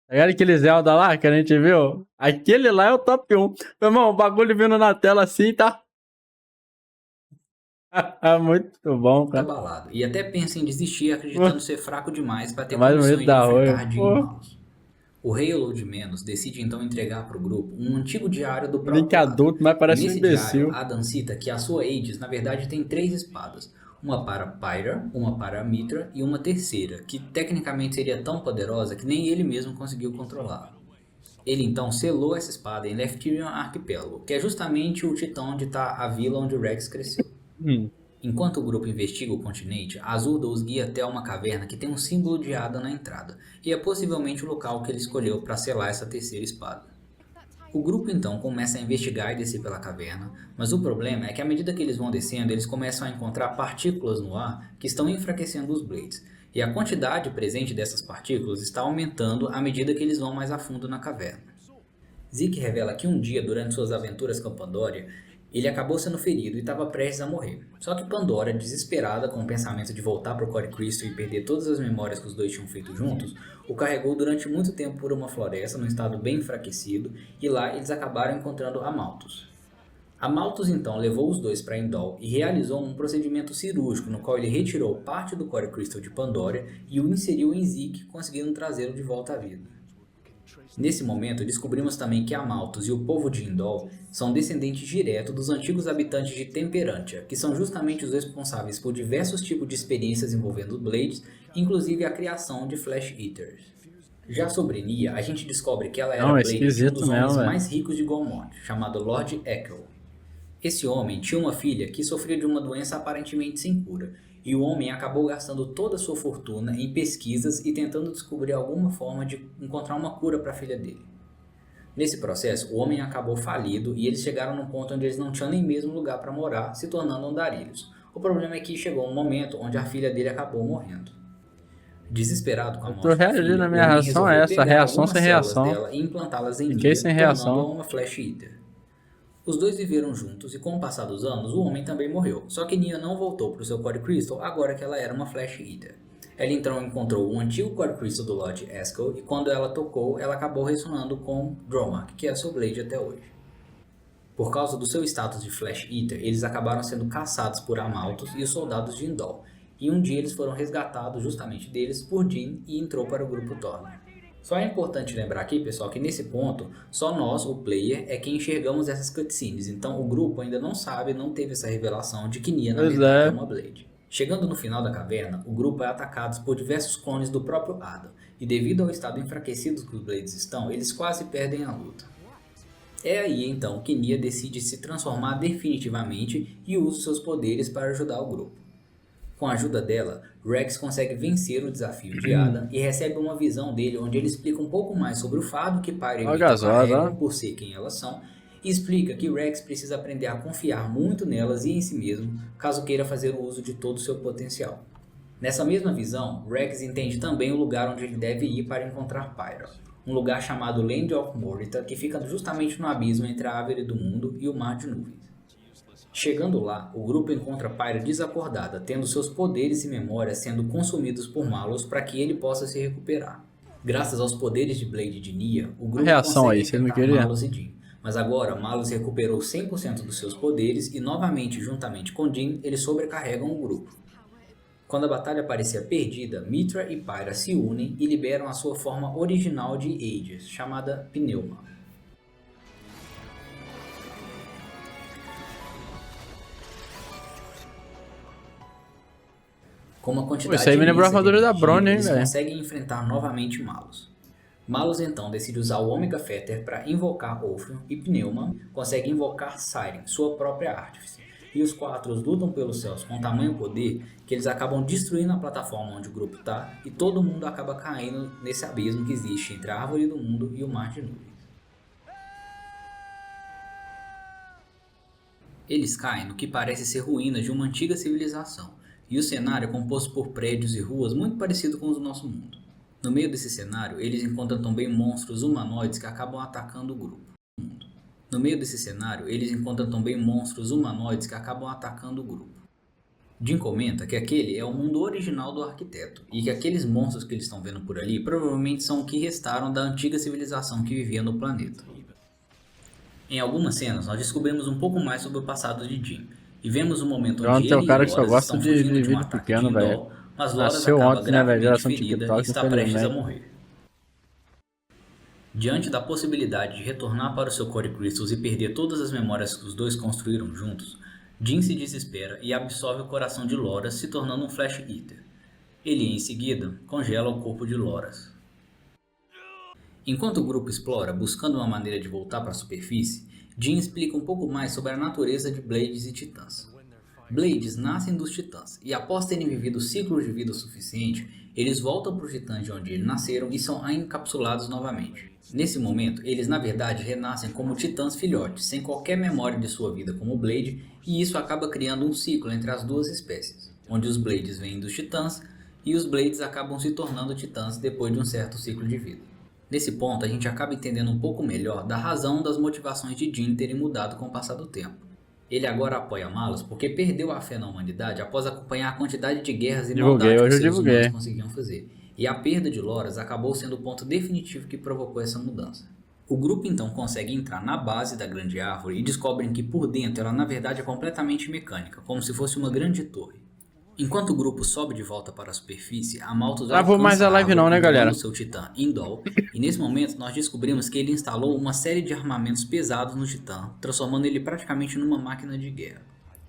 Aquele Zelda lá que a gente viu? Aquele lá é o top 1. Meu irmão, o bagulho vindo na tela assim, tá? Muito bom, cara. Abalado. E até pensa em desistir acreditando ser fraco demais para ter condições de enfrentar Jin e Malus. O rei Load Menos decide então entregar para o grupo um antigo diário do próprio Link adulto, mas parece um imbecil. Diário, Adam cita que a sua Aegis, na verdade, tem 3 espadas. Uma para Pyra, uma para Mitra e uma terceira, que tecnicamente seria tão poderosa que nem ele mesmo conseguiu controlar. Ele então selou essa espada em Leftirion Arquipélago, que é justamente o titã onde está a vila onde o Rex cresceu. Enquanto o grupo investiga o continente, Azurda os guia até uma caverna que tem um símbolo de Ada na entrada, e é possivelmente o local que ele escolheu para selar essa terceira espada. O grupo então começa a investigar e descer pela caverna, mas o problema é que à medida que eles vão descendo, eles começam a encontrar partículas no ar que estão enfraquecendo os Blades, e a quantidade presente dessas partículas está aumentando à medida que eles vão mais a fundo na caverna. Zeke revela que um dia, durante suas aventuras com Pandora, ele acabou sendo ferido e estava prestes a morrer. Só que Pandora, desesperada com o pensamento de voltar para o Core Crystal e perder todas as memórias que os dois tinham feito juntos, o carregou durante muito tempo por uma floresta num estado bem enfraquecido, e lá eles acabaram encontrando Amalthus. Amalthus então levou os dois para Indol e realizou um procedimento cirúrgico no qual ele retirou parte do Core Crystal de Pandora e o inseriu em Zeke, conseguindo trazê-lo de volta à vida. Nesse momento, descobrimos também que Amalthus e o povo de Indol são descendentes diretos dos antigos habitantes de Temperantia, que são justamente os responsáveis por diversos tipos de experiências envolvendo Blades, inclusive a criação de Flash Eaters. Já sobre Nia, a gente descobre que ela era Blade de um dos homens mais ricos de Golmod, chamado Lord Echo. Esse homem tinha uma filha que sofria de uma doença aparentemente sem cura, e o homem acabou gastando toda a sua fortuna em pesquisas e tentando descobrir alguma forma de encontrar uma cura para a filha dele. Nesse processo, o homem acabou falido e eles chegaram num ponto onde eles não tinham nem mesmo lugar para morar, se tornando andarilhos. O problema é que chegou um momento onde a filha dele acabou morrendo. Desesperado com a morte da filha, na minha reação é essa, reação sem reação. Dela e implantá-las em Fiquei sem reação. uma Flash Eater. Os dois viveram juntos e com o passar dos anos, o homem também morreu. Só que Nia não voltou para o seu Core Crystal agora que ela era uma Flash Eater. Ela então encontrou um antigo Core Crystal do Lord Eskel e quando ela tocou, ela acabou ressonando com Dromark, que é seu Blade até hoje. Por causa do seu status de Flash Eater, eles acabaram sendo caçados por Amalthus e os soldados de Indol. E um dia eles foram resgatados justamente deles por Jean e entrou para o grupo Thorne. Só é importante lembrar aqui, pessoal, que nesse ponto, só nós, o player, é quem enxergamos essas cutscenes. Então o grupo ainda não sabe, não teve essa revelação de que Nia na verdade é uma Blade. Chegando no final da caverna, o grupo é atacado por diversos clones do próprio Adam. E devido ao estado enfraquecido que os Blades estão, eles quase perdem a luta. É aí então que Nia decide se transformar definitivamente e usa seus poderes para ajudar o grupo. Com a ajuda dela, Rex consegue vencer o desafio de Adam e recebe uma visão dele onde ele explica um pouco mais sobre o fardo que Pyra e Mitra carregam por ser quem elas são e explica que Rex precisa aprender a confiar muito nelas e em si mesmo caso queira fazer o uso de todo o seu potencial. Nessa mesma visão, Rex entende também o lugar onde ele deve ir para encontrar Pyra, um lugar chamado Land of Morita que fica justamente no abismo entre a Árvore do Mundo e o Mar de Nuvens. Chegando lá, o grupo encontra Pyra desacordada, tendo seus poderes e memórias sendo consumidos por Malus para que ele possa se recuperar. Graças aos poderes de Blade de Nia, o grupo consegue enfrentar Malus e Jean. Mas agora, Malus recuperou 100% dos seus poderes e novamente, juntamente com Jean, eles sobrecarregam o grupo. Quando a batalha parecia perdida, Mitra e Pyra se unem e liberam a sua forma original de Aegis, chamada Pneuma. Com uma quantidade isso aí me lembrou a armadura da Brony, hein, eles velho? conseguem enfrentar novamente Malus. Malus então decide usar o Omega Fetter para invocar Ophion e Pneuma consegue invocar Siren, sua própria Artífice. E os quatro lutam pelos céus com tamanho poder que eles acabam destruindo a plataforma onde o grupo está e todo mundo acaba caindo nesse abismo que existe entre a Árvore do Mundo e o Mar de Nuvens. Eles caem no que parece ser ruínas de uma antiga civilização. E o cenário é composto por prédios e ruas muito parecido com os do nosso mundo. No meio desse cenário, eles encontram também monstros humanoides que acabam atacando o grupo. Jim comenta que aquele é o mundo original do arquiteto e que aqueles monstros que eles estão vendo por ali provavelmente são o que restaram da antiga civilização que vivia no planeta. Em algumas cenas, nós descobrimos um pouco mais sobre o passado de Jim. E vemos um momento onde ele e Loras estão fugindo de um ataque de Indol, mas Loras acaba gravemente ferida e está prestes a morrer. Diante da possibilidade de retornar para o seu Core Crystals e perder todas as memórias que os dois construíram juntos, Jim se desespera e absorve o coração de Loras, se tornando um Flash Eater. Ele, em seguida, congela o corpo de Loras. Enquanto o grupo explora, buscando uma maneira de voltar para a superfície, Jim explica um pouco mais sobre a natureza de Blades e Titãs. Blades nascem dos Titãs, e após terem vivido ciclos de vida o suficiente, eles voltam para os Titãs de onde eles nasceram e são encapsulados novamente. Nesse momento, eles na verdade renascem como Titãs filhotes, sem qualquer memória de sua vida como Blade, e isso acaba criando um ciclo entre as duas espécies, onde os Blades vêm dos Titãs e os Blades acabam se tornando Titãs depois de um certo ciclo de vida. Nesse ponto, a gente acaba entendendo um pouco melhor da razão das motivações de Jim terem mudado com o passar do tempo. Ele agora apoia Malus porque perdeu a fé na humanidade após acompanhar a quantidade de guerras e maldades que os seres humanos conseguiam fazer. E a perda de Loras acabou sendo o ponto definitivo que provocou essa mudança. O grupo então consegue entrar na base da grande árvore e descobrem que por dentro ela na verdade é completamente mecânica, como se fosse uma grande torre. Enquanto o grupo sobe de volta para a superfície, Amalthus alcança a live não, né, galera? Seu titã Indol, e nesse momento nós descobrimos que ele instalou uma série de armamentos pesados no titã, transformando ele praticamente numa máquina de guerra.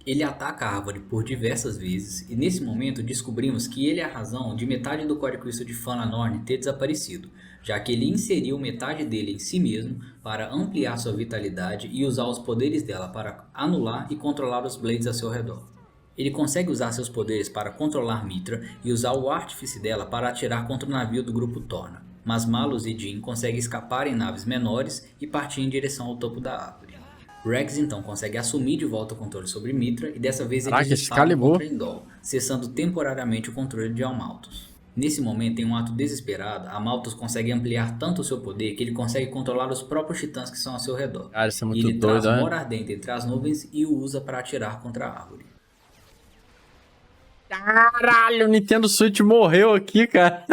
Ele ataca a árvore por diversas vezes, e nesse momento descobrimos que ele é a razão de metade do Core Crystal de Fëanor ter desaparecido, já que ele inseriu metade dele em si mesmo para ampliar sua vitalidade e usar os poderes dela para anular e controlar os Blades a seu redor. Ele consegue usar seus poderes para controlar Mitra e usar o artífice dela para atirar contra o navio do grupo Thorne, mas Malus e Jean conseguem escapar em naves menores e partir em direção ao topo da árvore. Rex então consegue assumir de volta o controle sobre Mitra e dessa vez ele está contra Indol, cessando temporariamente o controle de Amalthus. Nesse momento, em um ato desesperado, a Malthus consegue ampliar tanto o seu poder que ele consegue controlar os próprios titãs que são ao seu redor. Cara, isso é E muito ele traz doido, né? Mora Ardente entre as nuvens e o usa para atirar contra a árvore. Caralho, o Nintendo Switch morreu aqui, cara.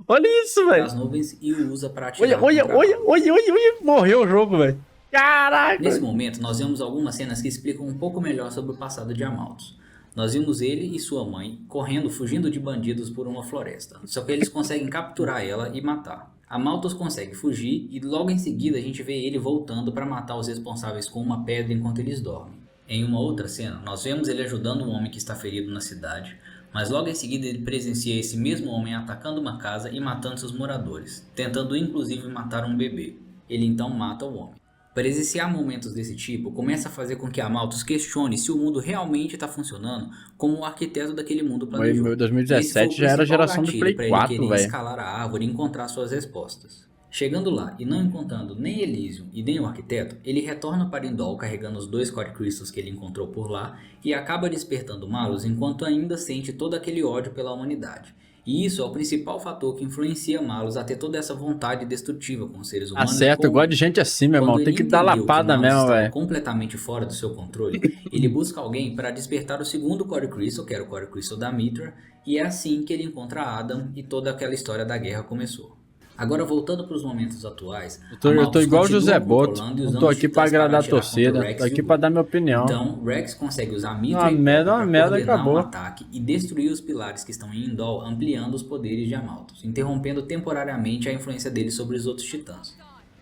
Olha isso, velho. As nuvens e o usa para atirar contra a árvore. Olha, morreu o jogo, velho. Caraca. Nesse momento, nós vemos algumas cenas que explicam um pouco melhor sobre o passado de Amalthus. Nós vimos ele e sua mãe correndo, fugindo de bandidos por uma floresta. Só que eles conseguem capturar ela e matar. Amalthus consegue fugir e logo em seguida a gente vê ele voltando para matar os responsáveis com uma pedra enquanto eles dormem. Em uma outra cena, nós vemos ele ajudando um homem que está ferido na cidade, mas logo em seguida ele presencia esse mesmo homem atacando uma casa e matando seus moradores, tentando inclusive matar um bebê. Ele então mata o homem. Presenciar momentos desse tipo começa a fazer com que Amalthus questione se o mundo realmente está funcionando como o arquiteto daquele mundo planejou. Em 2017 já era a geração do Play 4, velho. Escalar a árvore e encontrar suas respostas. Chegando lá e não encontrando nem Elysium e nem o arquiteto, ele retorna para Indol carregando os 2 Core Crystals que ele encontrou por lá e acaba despertando Malus enquanto ainda sente todo aquele ódio pela humanidade. E isso é o principal fator que influencia Malus a ter toda essa vontade destrutiva com os seres humanos. Certo, eu gosto de gente assim, meu irmão. Tem que dar lapada mesmo, velho. Completamente fora do seu controle, ele busca alguém para despertar o segundo Core Crystal, que era o Core Crystal da Mithra, e é assim que ele encontra Adam e toda aquela história da guerra começou. Agora voltando para os momentos atuais, eu tô igual o José Boto, não tô aqui para agradar a torcida, tô aqui para dar minha opinião. Então Rex consegue usar a Mithra uma merda acabou. Um ataque e destruir os pilares que estão em Indol, ampliando os poderes de Amalthus, interrompendo temporariamente a influência dele sobre os outros titãs.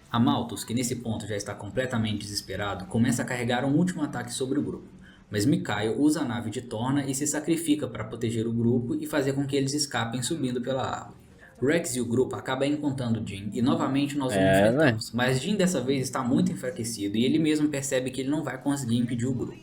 Amalthus, que nesse ponto já está completamente desesperado, começa a carregar um último ataque sobre o grupo. Mas Mikhail usa a nave de Torna e se sacrifica para proteger o grupo e fazer com que eles escapem subindo pela árvore. Rex e o grupo acabam encontrando Jin e novamente nós o enfrentamos, mas Jin dessa vez está muito enfraquecido e ele mesmo percebe que ele não vai conseguir impedir o grupo.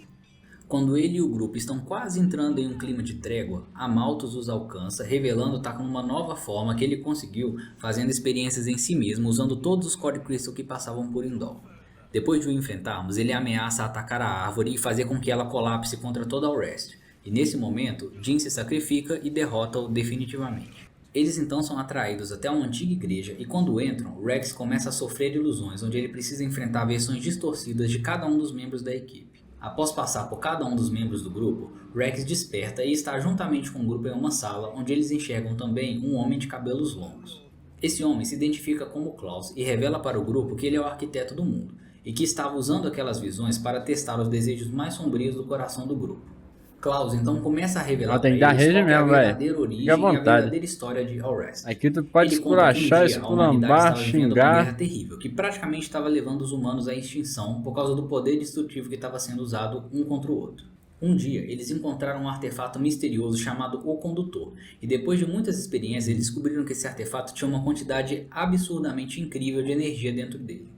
Quando ele e o grupo estão quase entrando em um clima de trégua, Amalthus os alcança, revelando estar com uma nova forma que ele conseguiu, fazendo experiências em si mesmo, usando todos os Core Crystal que passavam por Indol. Depois de o enfrentarmos, ele ameaça atacar a árvore e fazer com que ela colapse contra toda a Rest, e nesse momento, Jin se sacrifica e derrota-o definitivamente. Eles então são atraídos até uma antiga igreja e quando entram, Rex começa a sofrer ilusões onde ele precisa enfrentar versões distorcidas de cada um dos membros da equipe. Após passar por cada um dos membros do grupo, Rex desperta e está juntamente com o grupo em uma sala onde eles enxergam também um homem de cabelos longos. Esse homem se identifica como Klaus e revela para o grupo que ele é o arquiteto do mundo e que estava usando aquelas visões para testar os desejos mais sombrios do coração do grupo. Klaus então começa a revelar para eles qual é a verdadeira origem e a verdadeira história de Orest. Aqui tu pode esculachar, esculambar, xingar. Uma guerra terrível, que praticamente estava levando os humanos à extinção por causa do poder destrutivo que estava sendo usado um contra o outro. Um dia, eles encontraram um artefato misterioso chamado O Condutor, e depois de muitas experiências, eles descobriram que esse artefato tinha uma quantidade absurdamente incrível de energia dentro dele.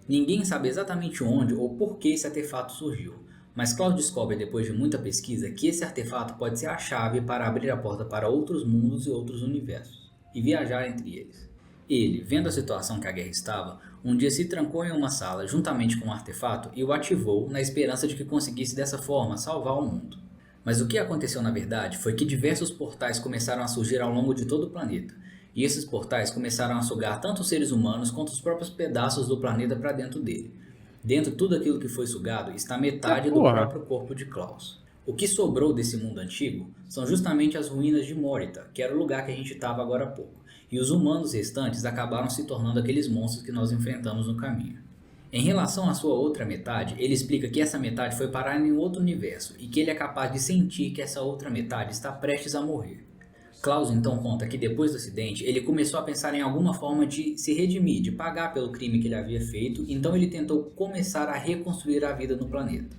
Ninguém sabe exatamente onde ou por que esse artefato surgiu. Mas Klaus descobre depois de muita pesquisa que esse artefato pode ser a chave para abrir a porta para outros mundos e outros universos, e viajar entre eles. Ele, vendo a situação que a guerra estava, um dia se trancou em uma sala juntamente com o artefato e o ativou na esperança de que conseguisse dessa forma salvar o mundo. Mas o que aconteceu na verdade foi que diversos portais começaram a surgir ao longo de todo o planeta, e esses portais começaram a sugar tanto os seres humanos quanto os próprios pedaços do planeta para dentro dele. Dentro de tudo aquilo que foi sugado está metade do próprio corpo de Klaus. O que sobrou desse mundo antigo são justamente as ruínas de Morita, que era o lugar que a gente estava agora há pouco, e os humanos restantes acabaram se tornando aqueles monstros que nós enfrentamos no caminho. Em relação à sua outra metade, ele explica que essa metade foi parar em outro universo e que ele é capaz de sentir que essa outra metade está prestes a morrer. Klaus então conta que depois do acidente, ele começou a pensar em alguma forma de se redimir, de pagar pelo crime que ele havia feito, então ele tentou começar a reconstruir a vida no planeta.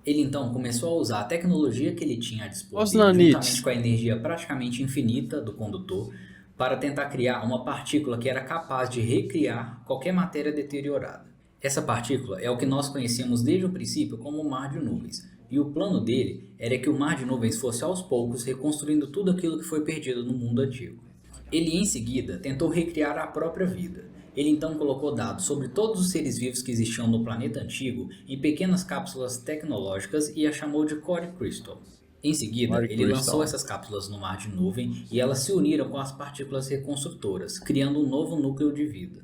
Ele então começou a usar a tecnologia que ele tinha à disposição, juntamente com a energia praticamente infinita do condutor, para tentar criar uma partícula que era capaz de recriar qualquer matéria deteriorada. Essa partícula é o que nós conhecemos desde o princípio como o Mar de Nuvens, e o plano dele era que o Mar de Nuvens fosse aos poucos reconstruindo tudo aquilo que foi perdido no mundo antigo. Ele em seguida tentou recriar a própria vida. Ele então colocou dados sobre todos os seres vivos que existiam no planeta antigo em pequenas cápsulas tecnológicas e a chamou de Core Crystal. Em seguida, ele lançou essas cápsulas no mar de nuvem e elas se uniram com as partículas reconstrutoras, criando um novo núcleo de vida.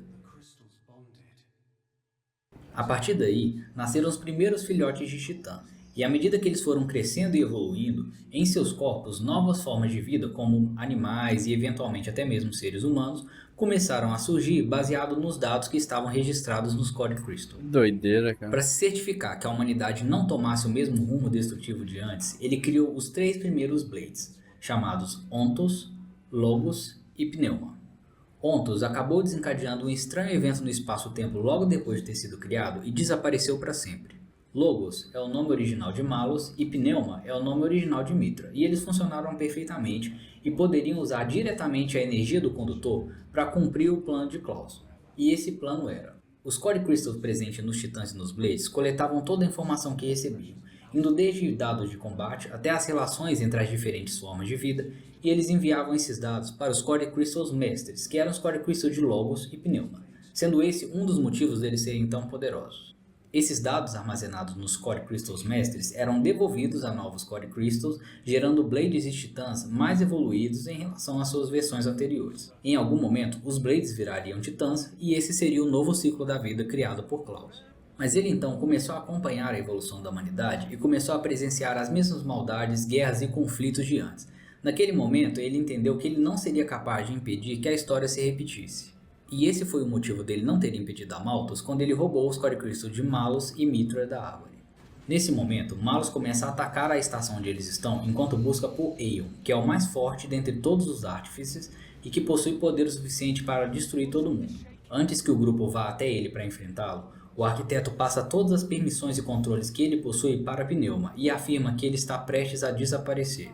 A partir daí, nasceram os primeiros filhotes de Titã, e à medida que eles foram crescendo e evoluindo, em seus corpos novas formas de vida, como animais e eventualmente até mesmo seres humanos, começaram a surgir baseado nos dados que estavam registrados nos Core Crystal. Doideira, cara. Para se certificar que a humanidade não tomasse o mesmo rumo destrutivo de antes, ele criou os 3 primeiros Blades, chamados Ontos, Logos e Pneuma. Ontos acabou desencadeando um estranho evento no espaço-tempo logo depois de ter sido criado e desapareceu para sempre. Logos é o nome original de Malos e Pneuma é o nome original de Mithra, e eles funcionaram perfeitamente e poderiam usar diretamente a energia do condutor para cumprir o plano de Klaus. E esse plano era: os Core Crystals presentes nos Titãs e nos Blades coletavam toda a informação que recebiam, indo desde dados de combate até as relações entre as diferentes formas de vida, e eles enviavam esses dados para os Core Crystals Mestres, que eram os Core Crystals de Logos e Pneuma, sendo esse um dos motivos deles serem tão poderosos. Esses dados armazenados nos Core Crystals Mestres eram devolvidos a novos Core Crystals, gerando Blades e Titãs mais evoluídos em relação às suas versões anteriores. Em algum momento, os Blades virariam Titãs, e esse seria o novo ciclo da vida criado por Klaus. Mas ele então começou a acompanhar a evolução da humanidade e começou a presenciar as mesmas maldades, guerras e conflitos de antes. Naquele momento, ele entendeu que ele não seria capaz de impedir que a história se repetisse. E esse foi o motivo dele não ter impedido a Malthus quando ele roubou os Core Crystals de Malos e Mithra da árvore. Nesse momento, Malos começa a atacar a estação onde eles estão enquanto busca por Aeon, que é o mais forte dentre todos os artífices e que possui poder o suficiente para destruir todo mundo. Antes que o grupo vá até ele para enfrentá-lo, o arquiteto passa todas as permissões e controles que ele possui para Pneuma e afirma que ele está prestes a desaparecer.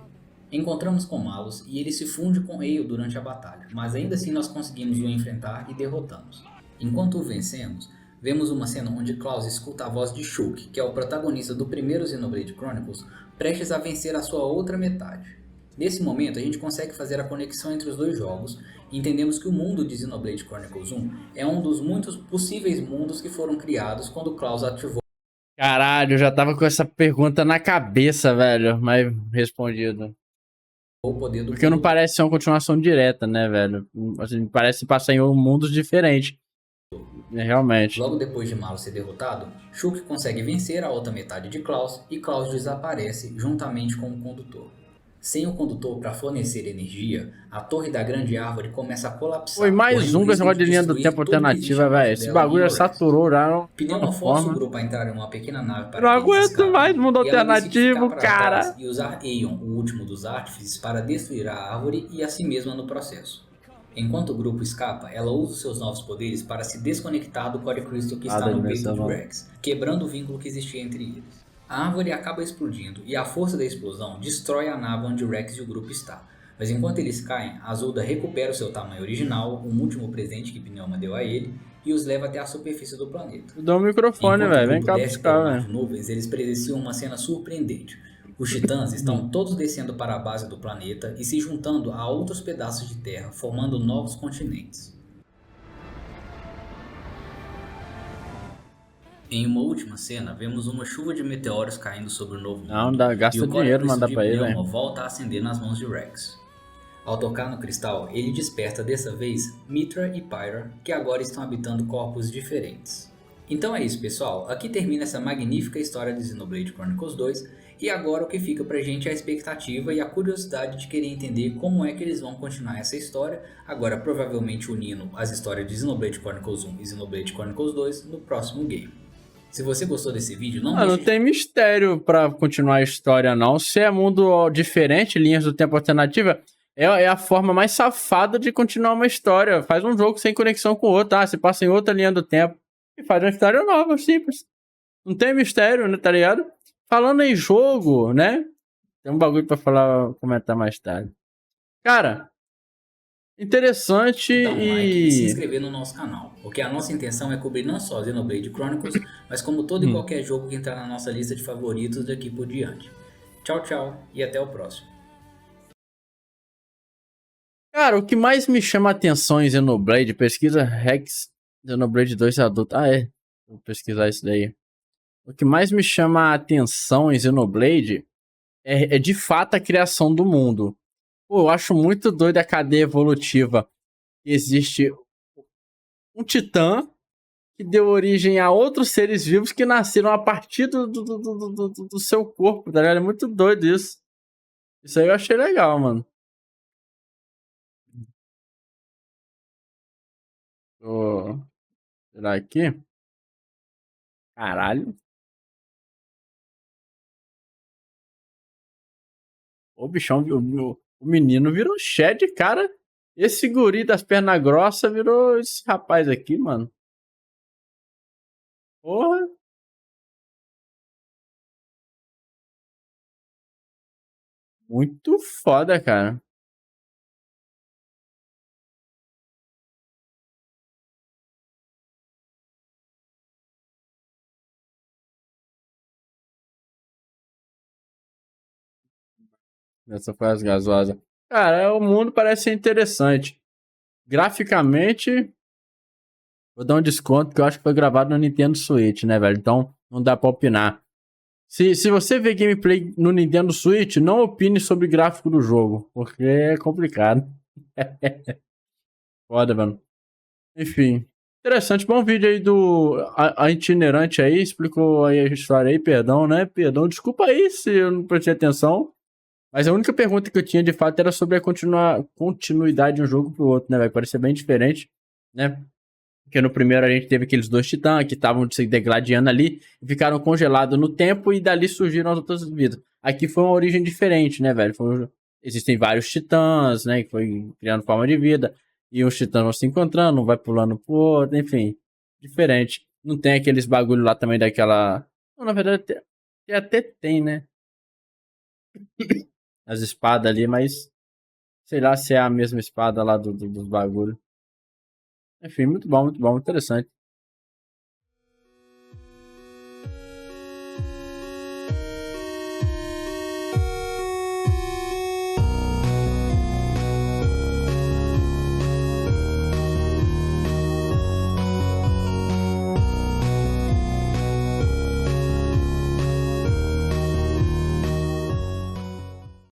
Encontramos com Malos e ele se funde com Aeon durante a batalha, mas ainda assim nós conseguimos o enfrentar e derrotamos. Enquanto o vencemos, vemos uma cena onde Klaus escuta a voz de Shulk, que é o protagonista do primeiro Xenoblade Chronicles, prestes a vencer a sua outra metade. Nesse momento a gente consegue fazer a conexão entre os dois jogos e entendemos que o mundo de Xenoblade Chronicles 1 é um dos muitos possíveis mundos que foram criados quando Klaus ativou. Caralho, eu já tava com essa pergunta na cabeça, velho, mas respondido. O poder do Porque não parece ser uma continuação direta, né, velho? Assim, parece passar em mundos diferentes. Realmente. Logo depois de Malos ser derrotado, Shulk consegue vencer a outra metade de Klaus e Klaus desaparece juntamente com o condutor. Sem o condutor para fornecer energia, a torre da grande árvore começa a colapsar. Foi mais um desse negócio de linha do tempo alternativa, velho. Esse bagulho já saturou já. Pneuma força o grupo a entrar em uma pequena nave para não aguento mais mundo alternativo, cara. E usar Aeon, o último dos artífices, para destruir a árvore e a si mesma no processo. Enquanto o grupo escapa, ela usa os seus novos poderes para se desconectar do Core Crystal que está no peito de Rex, quebrando o vínculo que existia entre eles. A árvore acaba explodindo e a força da explosão destrói a nave onde Rex e o grupo está. Mas enquanto eles caem, Azulda recupera o seu tamanho original, um último presente que Pneuma deu a ele, e os leva até a superfície do planeta. Dá um microfone, velho. Vem cá buscar, velho. Nuvens, eles presenciam uma cena surpreendente. Os Titãs estão todos descendo para a base do planeta e se juntando a outros pedaços de terra, formando novos continentes. Em uma última cena, vemos uma chuva de meteoros caindo sobre o novo mundo. Não, gasta dinheiro mandar pra ele, velho. Volta a acender nas mãos de Rex. Ao tocar no cristal, ele desperta dessa vez Mithra e Pyra, que agora estão habitando corpos diferentes. Então é isso, pessoal. Aqui termina essa magnífica história de Xenoblade Chronicles 2. E agora o que fica pra gente é a expectativa e a curiosidade de querer entender como é que eles vão continuar essa história, agora provavelmente unindo as histórias de Xenoblade Chronicles 1 e Xenoblade Chronicles 2 no próximo game. Se você gostou desse vídeo, não tem mistério pra continuar a história não. Se é mundo diferente, linhas do tempo alternativa, é a forma mais safada de continuar uma história. Faz um jogo sem conexão com o outro, tá? Você passa em outra linha do tempo e faz uma história nova, simples. Não tem mistério, né, tá ligado? Falando em jogo, né? Tem um bagulho pra falar, comentar mais tarde. Cara, interessante então, e se inscrever no nosso canal, porque a nossa intenção é cobrir não só Xenoblade Chronicles, mas como todo e qualquer jogo que entrar na nossa lista de favoritos daqui por diante. Tchau, tchau e até o próximo. Cara, o que mais me chama a atenção em Xenoblade, pesquisa Rex Xenoblade 2 adulto. Ah, é. Vou pesquisar isso daí. O que mais me chama a atenção em Xenoblade é de fato a criação do mundo. Pô, eu acho muito doido a cadeia evolutiva. Existe um titã que deu origem a outros seres vivos que nasceram a partir do seu corpo, tá ligado? É muito doido isso. Isso aí eu achei legal, mano. Vou tirar aqui. Caralho. O bichão, o menino virou Shed, cara. Esse guri das pernas grossas virou esse rapaz aqui, mano. Porra. Muito foda, cara. Essa foi as gasosas. Cara, o mundo parece ser interessante. Graficamente, vou dar um desconto que eu acho que foi gravado no Nintendo Switch, né, velho? Então, não dá pra opinar. Se você vê gameplay no Nintendo Switch, não opine sobre o gráfico do jogo, porque é complicado. Foda, mano. Enfim. Interessante, bom vídeo aí a itinerante aí, explicou aí a história aí, perdão, né? Perdão, desculpa aí se eu não prestei atenção. Mas a única pergunta que eu tinha de fato era sobre a continuidade de um jogo pro outro, né? Vai parecer bem diferente, né? Porque no primeiro a gente teve aqueles dois titãs que estavam se degladiando ali e ficaram congelados no tempo e dali surgiram as outras vidas. Aqui foi uma origem diferente, né, velho? Existem vários titãs, né? Que foi criando forma de vida. E os titãs vão se encontrando, um vai pulando pro outro, enfim. Diferente. Não tem aqueles bagulho lá também daquela. Não, na verdade, até tem, né? As espadas ali, mas sei lá se é a mesma espada lá dos bagulhos. Enfim, muito bom, interessante.